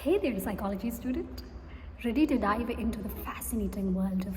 Hey there, psychology student. Ready to dive into the fascinating world of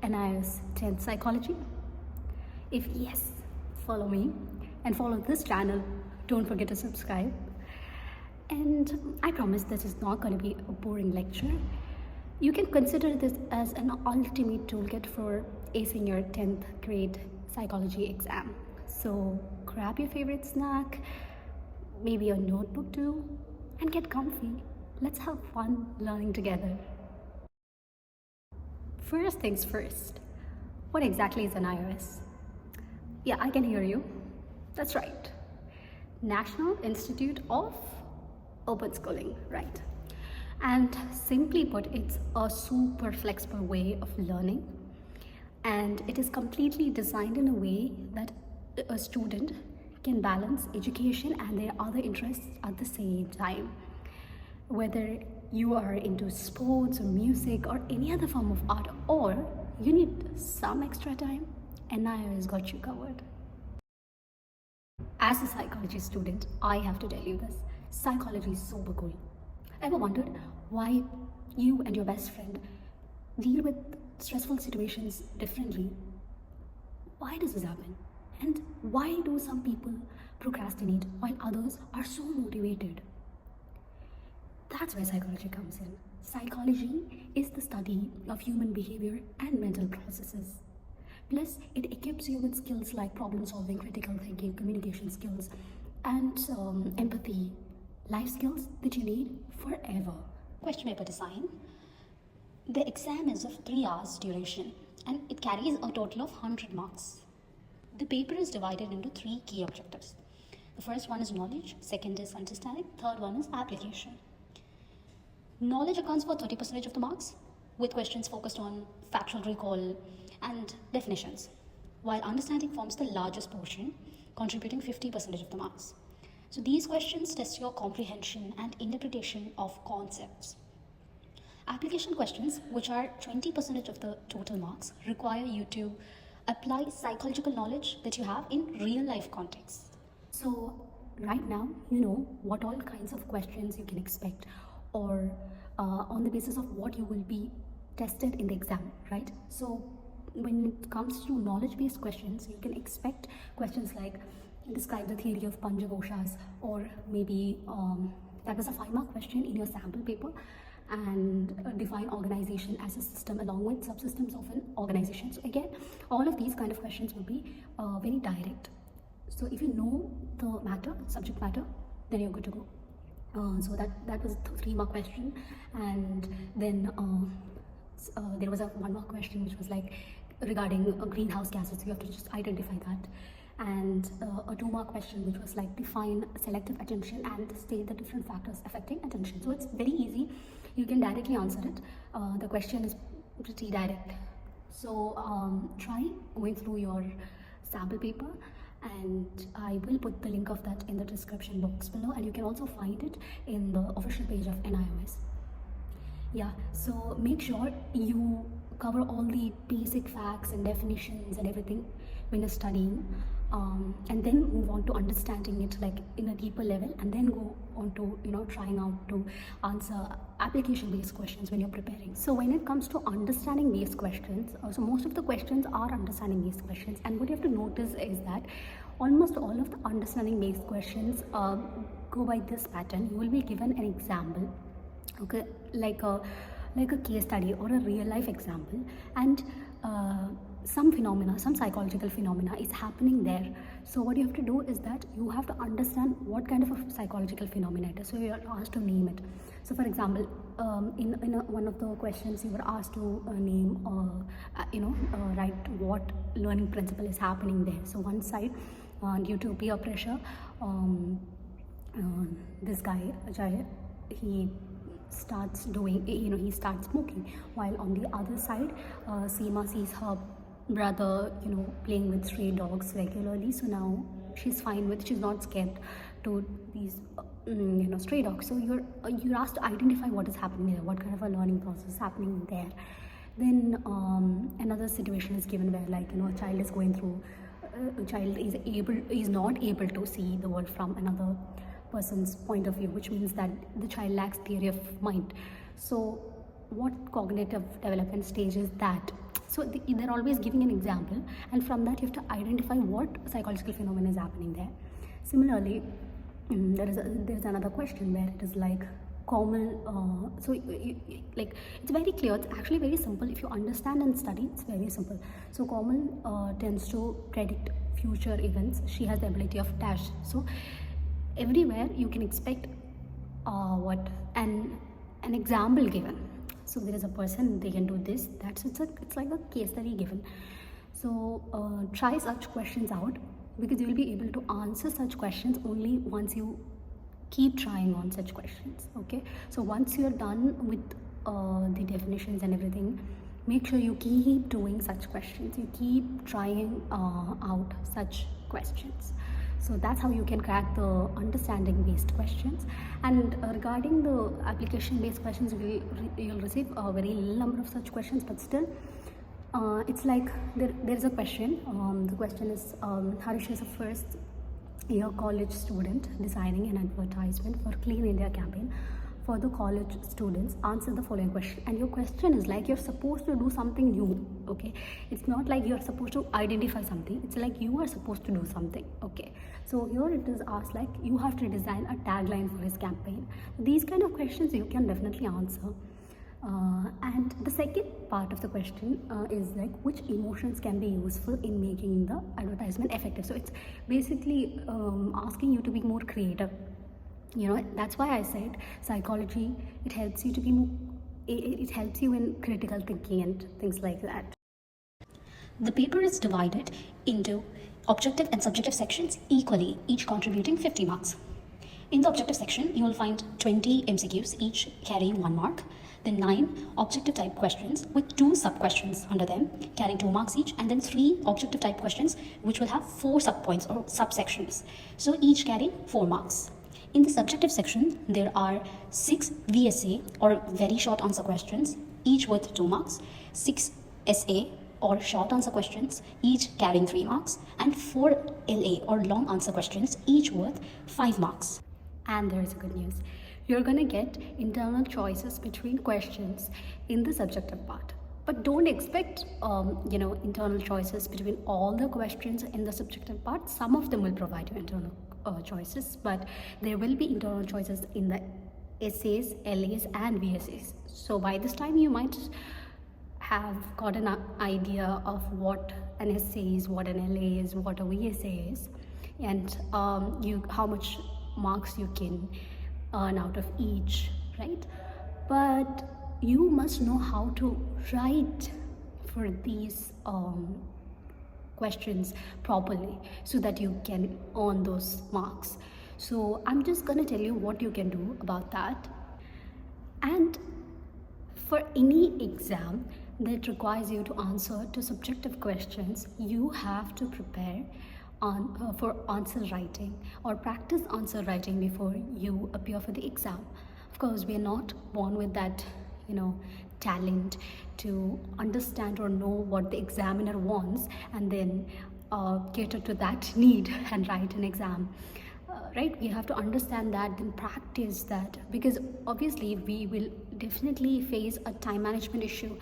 NIOS 10th psychology? If yes, follow me and follow this channel. Don't forget to subscribe. And I promise this is not going to be a boring lecture. You can consider this as an ultimate toolkit for acing your 10th grade psychology exam. So grab your favorite snack, maybe a notebook too, and get comfy. Let's have fun learning together. First things first, what exactly is an NIOS? Yeah, I can hear you. That's right. National Institute of Open Schooling, right? And simply put, it's a super flexible way of learning, and it is completely designed in a way that a student can balance education and their other interests at the same time. Whether you are into sports or music or any other form of art, or you need some extra time, NIO has got you covered. As a psychology student, I have to tell you this. Psychology is super cool. Ever wondered why you and your best friend deal with stressful situations differently? Why does this happen? And why do some people procrastinate while others are so motivated? That's where psychology comes in. Psychology is the study of human behavior and mental processes. Plus, it equips you with skills like problem solving, critical thinking, communication skills, and empathy, life skills that you need forever. Question paper design. The exam is of 3 hours duration and it carries a total of 100 marks. The paper is divided into 3 key objectives. The first one is knowledge, second is understanding, third one is application. Knowledge accounts for 30% of the marks, with questions focused on factual recall and definitions, while understanding forms the largest portion, contributing 50% of the marks. So these questions test your comprehension and interpretation of concepts. Application questions, which are 20% of the total marks, require you to apply psychological knowledge that you have in real life context. So right now, you know what all kinds of questions you can expect, or on the basis of what you will be tested in the exam, right? So when it comes to knowledge-based questions, you can expect questions like describe the theory of Panchakoshas, or maybe that was a 5-mark question in your sample paper, and define organization as a system along with subsystems of an organization. So again, all of these kind of questions will be very direct. So if you know the matter, subject matter, then you're good to go. So that was a 3-mark question, and then there was a 1-mark question which was like regarding greenhouse gases. You have to just identify that, and a 2-mark question which was like define selective attention and state the different factors affecting attention. So it's very easy, you can directly answer it. The question is pretty direct. So try going through your sample paper, and I will put the link of that in the description box below, and you can also find it in the official page of NIOS. Yeah, so make sure you cover all the basic facts and definitions and everything when you're studying, and then move on to understanding it like in a deeper level, and then go on to trying out to answer application based questions when you're preparing. So when it comes to understanding based questions, so most of the questions are understanding based questions, and what you have to notice is that almost all of the understanding based questions go by this pattern. You will be given an example, okay, like a case study or a real life example, and some phenomena, some psychological phenomena is happening there. So what you have to do is that you have to understand what kind of a psychological phenomena it is. So you are asked to name it. So for example, in one of the questions you were asked to name write what learning principle is happening there. So one side, due to peer pressure, this guy Ajay, he starts doing, he starts smoking, while on the other side Seema sees her brother playing with stray dogs regularly. So now she's fine with, she's not scared to these stray dogs. So you're asked to identify what is happening there, what kind of a learning process is happening there. Then another situation is given where a child is going through, a child is not able to see the world from another person's point of view, which means that the child lacks theory of mind. So what cognitive development stage is that? So they're always giving an example, and from that you have to identify what psychological phenomenon is happening there. Similarly, there's another question where it is like common, like it's very clear, it's actually very simple. If you understand and study, it's very simple. So Komal tends to predict future events. She has the ability of dash. So everywhere you can expect an example given. So there is a person, they can do this, that's it's like a case study given. So try such questions out, because you will be able to answer such questions only once you keep trying on such questions. Okay, so once you're done with the definitions and everything, make sure you keep doing such questions, you keep trying out such questions. So that's how you can crack the understanding based questions. And regarding the application based questions, you'll receive a very little number of such questions, but still it's like there's a question. The question is, Harish is a first year college student designing an advertisement for Clean India campaign for the college students. Answer the following question. And your question is like you're supposed to do something new. Okay, it's not like you're supposed to identify something, it's like you are supposed to do something. Okay, so here it is asked like you have to design a tagline for his campaign. These kind of questions you can definitely answer. And the second part of the question is like which emotions can be useful in making the advertisement effective. So it's basically asking you to be more creative. You know, that's why I said psychology, it helps you to be more, it helps you in critical thinking and things like that. The paper is divided into objective and subjective sections equally, each contributing 50 marks. In the objective section, you will find 20 MCQs, each carrying 1 mark. Then 9 objective type questions with 2 sub-questions under them, carrying 2 marks each, and then 3 objective type questions which will have 4 sub-points or subsections. So each carrying 4 marks. In the subjective section, there are 6 VSA or very short answer questions, each worth 2 marks, 6 SA or short answer questions, each carrying 3 marks, and 4 LA or long answer questions, each worth 5 marks. And there is good news. You're going to get internal choices between questions in the subjective part. But don't expect, internal choices between all the questions in the subjective part. Some of them will provide you internal choices, but there will be internal choices in the essays, LAs, and VSAs. So by this time, you might have got an idea of what an essay is, what an LA is, what a VSA is, and how much marks you can earn out of each, right? But you must know how to write for these questions properly so that you can earn those marks. So I'm just gonna tell you what you can do about that. And for any exam that requires you to answer to subjective questions, you have to prepare for answer writing or practice answer writing before you appear for the exam. Of course, we are not born with that, talent to understand or know what the examiner wants and then cater to that need and write an exam. Right, we have to understand that, then practice that, because obviously we will definitely face a time management issue.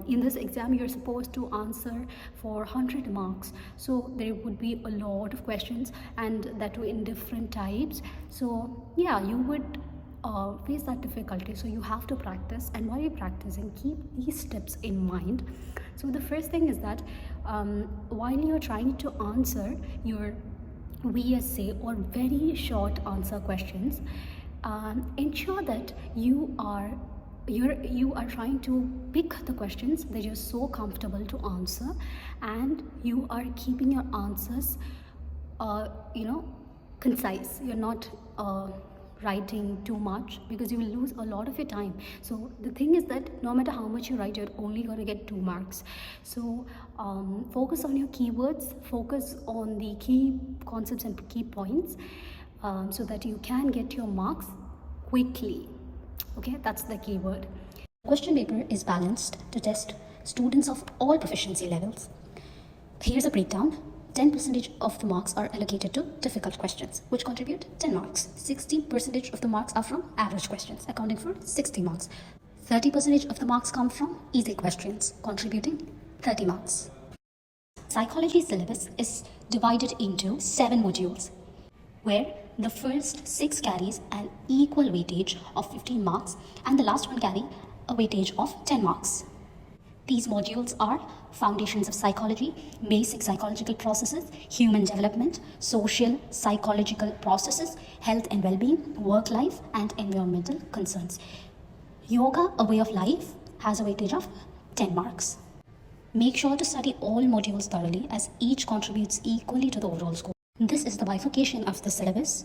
In this exam, you're supposed to answer for 100 marks, so there would be a lot of questions, and that too in different types. So yeah, you would face that difficulty. So you have to practice, and while you're practicing, keep these steps in mind. So the first thing is that while you're trying to answer your VSA or very short answer questions, ensure that you are trying to pick the questions that you're so comfortable to answer, and you are keeping your answers concise. You're not writing too much, because you will lose a lot of your time. So the thing is that no matter how much you write, you're only going to get 2 marks. So focus on your keywords, focus on the key concepts and key points, so that you can get your marks quickly. Okay, that's the keyword. The question paper is balanced to test students of all proficiency levels. Here's a breakdown. 10% of the marks are allocated to difficult questions, which contribute 10 marks. 60% of the marks are from average questions, accounting for 60 marks. 30% of the marks come from easy questions, contributing 30 marks. Psychology syllabus is divided into 7 modules, where the first 6 carries an equal weightage of 15 marks and the last one carry a weightage of 10 marks. These modules are Foundations of Psychology, Basic Psychological Processes, Human Development, Social Psychological Processes, Health and Well-being, Work Life, and Environmental Concerns. Yoga, a way of life, has a weightage of 10 marks. Make sure to study all modules thoroughly as each contributes equally to the overall score. This is the bifurcation of the syllabus.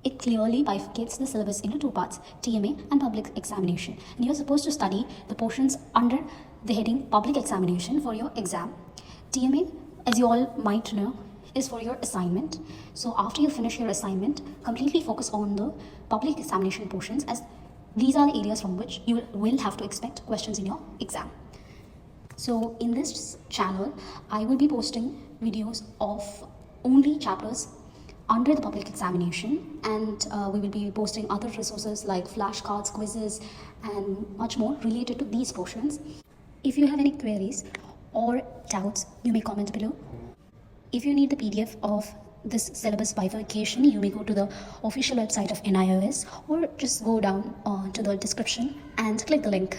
It clearly bifurcates the syllabus into 2 parts, TMA and public examination. And you're supposed to study the portions under the heading public examination for your exam. TMA, as you all might know, is for your assignment. So after you finish your assignment, completely focus on the public examination portions, as these are the areas from which you will have to expect questions in your exam. So in this channel, I will be posting videos of only chapters under the public examination, and we will be posting other resources like flashcards, quizzes, and much more related to these portions. If you have any queries or doubts, you may comment below. If you need the PDF of this syllabus bifurcation, you may go to the official website of NIOS or just go down to the description and click the link.